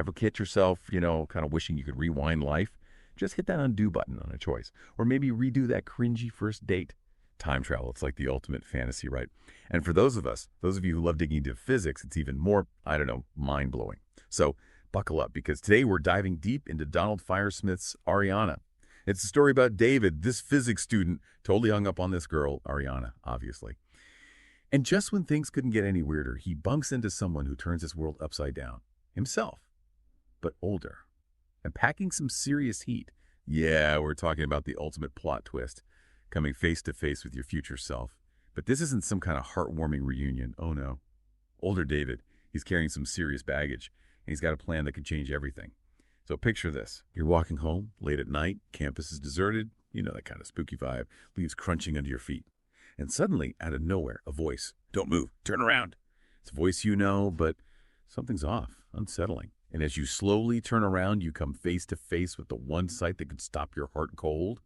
Ever catch yourself, kind of wishing you could rewind life? Just hit that undo button on a choice. Or maybe redo that cringy first date. Time travel, it's like the ultimate fantasy, right? And for those of you who love digging into physics, it's even more, mind-blowing. So buckle up, because today we're diving deep into Donald Firesmith's Arianna. It's a story about David, this physics student, totally hung up on this girl, Arianna, obviously. And just when things couldn't get any weirder, he bumps into someone who turns his world upside down. Himself, but older. And packing some serious heat. Yeah, we're talking about the ultimate plot twist, coming face to face with your future self. But this isn't some kind of heartwarming reunion. Oh no. Older David, he's carrying some serious baggage, and he's got a plan that could change everything. So picture this. You're walking home late at night, campus is deserted, that kind of spooky vibe, leaves crunching under your feet. And suddenly, out of nowhere, a voice. Don't move, turn around. It's a voice you know, but something's off, unsettling. And as you slowly turn around, you come face to face with the one sight that could stop your heart cold.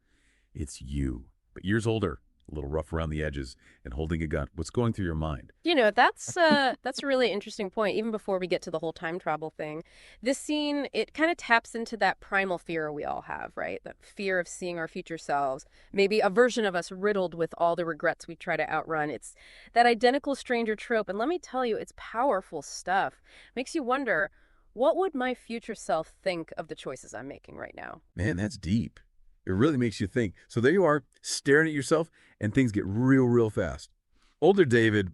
It's you, but years older, a little rough around the edges, and holding a gun. What's going through your mind? That's a really interesting point. Even before we get to the whole time travel thing, this scene, it kind of taps into that primal fear we all have, right? That fear of seeing our future selves, maybe a version of us riddled with all the regrets we try to outrun. It's that identical stranger trope, and let me tell you, it's powerful stuff. Makes you wonder, what would my future self think of the choices I'm making right now? Man, that's deep. It really makes you think. So there you are, staring at yourself, and things get real, real fast. Older David,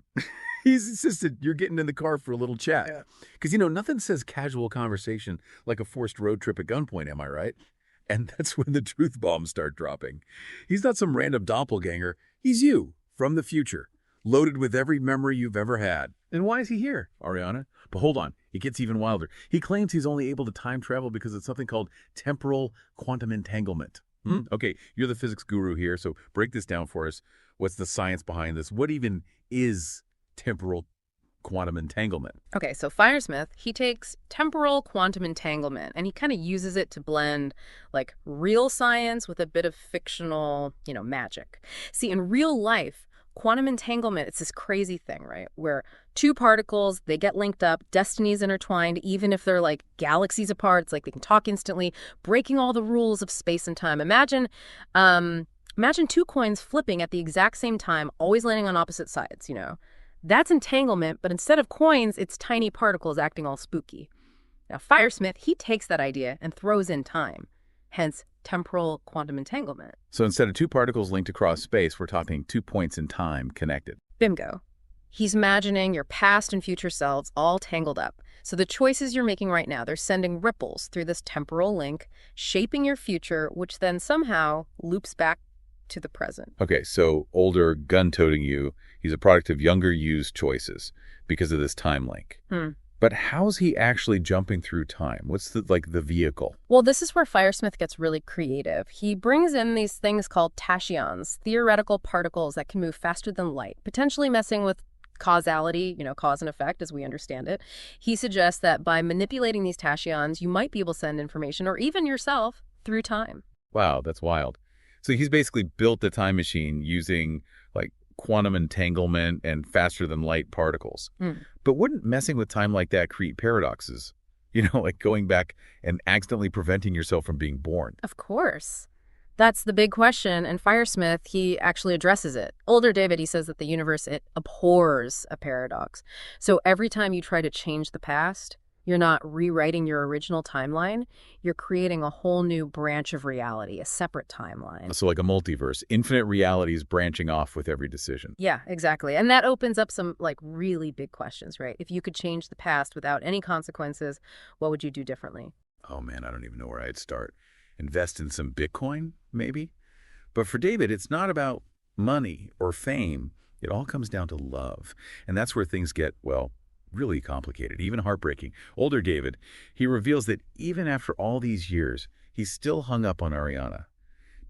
he's insisted you're getting in the car for a little chat. Because, nothing says casual conversation like a forced road trip at gunpoint, am I right? And that's when the truth bombs start dropping. He's not some random doppelganger. He's you, from the future, loaded with every memory you've ever had. And why is he here, Arianna? But hold on, it gets even wilder. He claims he's only able to time travel because of something called temporal quantum entanglement. Okay, you're the physics guru here, so break this down for us. What's the science behind this? What even is temporal quantum entanglement? Okay, so Firesmith, he takes temporal quantum entanglement and he kind of uses it to blend like real science with a bit of fictional, magic. See, in real life, quantum entanglement, it's this crazy thing, right? Where two particles, they get linked up, destinies intertwined, even if they're like galaxies apart. It's like they can talk instantly, breaking all the rules of space and time. Imagine two coins flipping at the exact same time, always landing on opposite sides, That's entanglement, but instead of coins, it's tiny particles acting all spooky. Now, Firesmith, he takes that idea and throws in time, hence temporal quantum entanglement. So instead of two particles linked across space, we're talking 2 points in time connected. Bingo. He's imagining your past and future selves all tangled up. So the choices you're making right now, they're sending ripples through this temporal link, shaping your future, which then somehow loops back to the present. Okay, so older, gun-toting you, he's a product of younger you's choices because of this time link. But how's he actually jumping through time? What's the vehicle? Well, this is where Firesmith gets really creative. He brings in these things called tachyons, theoretical particles that can move faster than light, potentially messing with causality, cause and effect as we understand it. He suggests that by manipulating these tachyons, you might be able to send information or even yourself through time. Wow, that's wild. So he's basically built the time machine using quantum entanglement and faster than light particles. But wouldn't messing with time like that create paradoxes? Like going back and accidentally preventing yourself from being born. Of course. That's the big question, and Firesmith, he actually addresses it. Older David, he says that the universe, it abhors a paradox. So every time you try to change the past, you're not rewriting your original timeline. You're creating a whole new branch of reality, a separate timeline. So like a multiverse, infinite realities branching off with every decision. Yeah, exactly. And that opens up some really big questions, right? If you could change the past without any consequences, what would you do differently? Oh man, I don't even know where I'd start. Invest in some Bitcoin, maybe? But for David, it's not about money or fame. It all comes down to love. And that's where things get, really complicated, even heartbreaking. Older David, he reveals that even after all these years, he's still hung up on Arianna.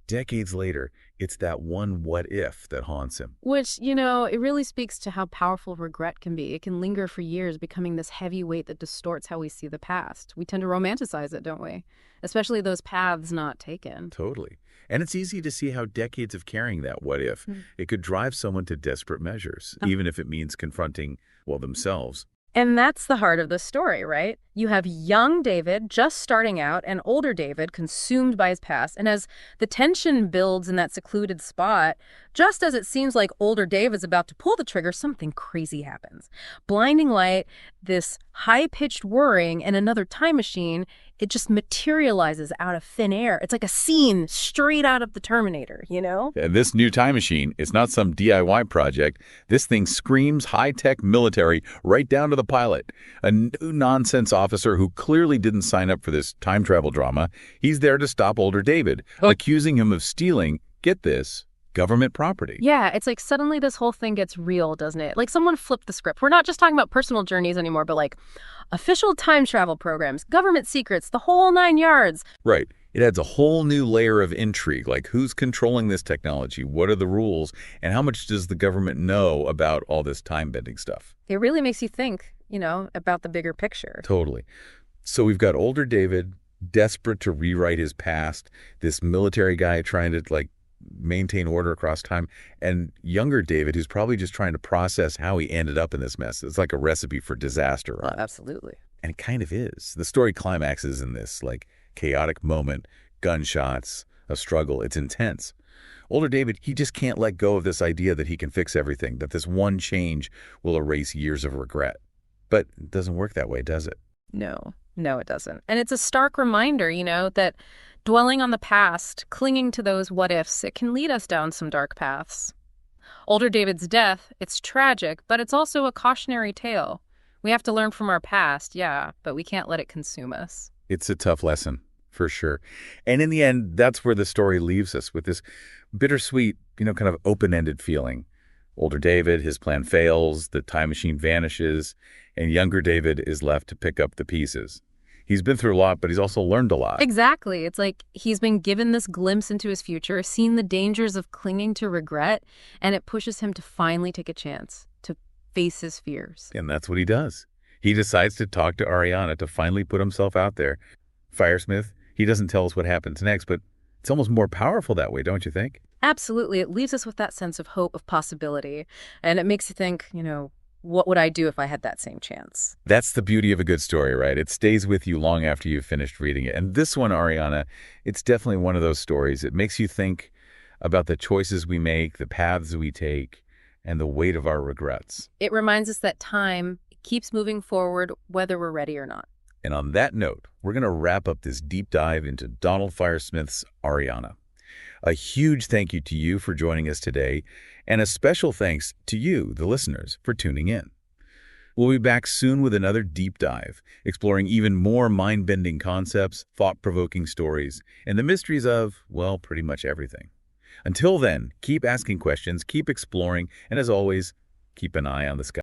Decades later, it's that one what if that haunts him. Which, it really speaks to how powerful regret can be. It can linger for years, becoming this heavy weight that distorts how we see the past. We tend to romanticize it, don't we? Especially those paths not taken. Totally. And it's easy to see how decades of carrying that what if, it could drive someone to desperate measures, even if it means confronting, themselves. And that's the heart of the story, right? You have young David just starting out and older David consumed by his past. And as the tension builds in that secluded spot, just as it seems like older David's about to pull the trigger, something crazy happens. Blinding light, this high-pitched whirring, and another time machine, it just materializes out of thin air. It's like a scene straight out of the Terminator, you know? And this new time machine, it's not some DIY project. This thing screams high-tech military right down to the pilot. A new nonsense officer who clearly didn't sign up for this time travel drama. He's there to stop older David, accusing him of stealing, get this, government property. Yeah, it's like suddenly this whole thing gets real, doesn't it? Like someone flipped the script. We're not just talking about personal journeys anymore, but like official time travel programs, government secrets, the whole 9 yards. Right. It adds a whole new layer of intrigue, like who's controlling this technology, what are the rules, and how much does the government know about all this time-bending stuff? It really makes you think, about the bigger picture. Totally. So we've got older David, desperate to rewrite his past, this military guy trying to, maintain order across time, and younger David, who's probably just trying to process how he ended up in this mess. It's like a recipe for disaster, right? Absolutely. And it kind of is. The story climaxes in this, chaotic moment, gunshots, a struggle. It's intense. Older David, he just can't let go of this idea that he can fix everything, that this one change will erase years of regret. But it doesn't work that way, does it? No, it doesn't. And it's a stark reminder, that dwelling on the past, clinging to those what-ifs, it can lead us down some dark paths. Older David's death, it's tragic, but it's also a cautionary tale. We have to learn from our past, yeah, but we can't let it consume us. It's a tough lesson, for sure. And in the end, that's where the story leaves us, with this bittersweet, kind of open-ended feeling. Older David, his plan fails, the time machine vanishes, and younger David is left to pick up the pieces. He's been through a lot, but he's also learned a lot. Exactly. It's like he's been given this glimpse into his future, seen the dangers of clinging to regret, and it pushes him to finally take a chance, to face his fears. And that's what he does. He decides to talk to Arianna to finally put himself out there. Firesmith, he doesn't tell us what happens next, but it's almost more powerful that way, don't you think? Absolutely. It leaves us with that sense of hope, of possibility. And it makes you think, what would I do if I had that same chance? That's the beauty of a good story, right? It stays with you long after you've finished reading it. And this one, Arianna, it's definitely one of those stories. It makes you think about the choices we make, the paths we take, and the weight of our regrets. It reminds us that time keeps moving forward, whether we're ready or not. And on that note, we're going to wrap up this deep dive into Donald Firesmith's Arianna. A huge thank you to you for joining us today, and a special thanks to you, the listeners, for tuning in. We'll be back soon with another deep dive, exploring even more mind-bending concepts, thought-provoking stories, and the mysteries of, well, pretty much everything. Until then, keep asking questions, keep exploring, and as always, keep an eye on the sky.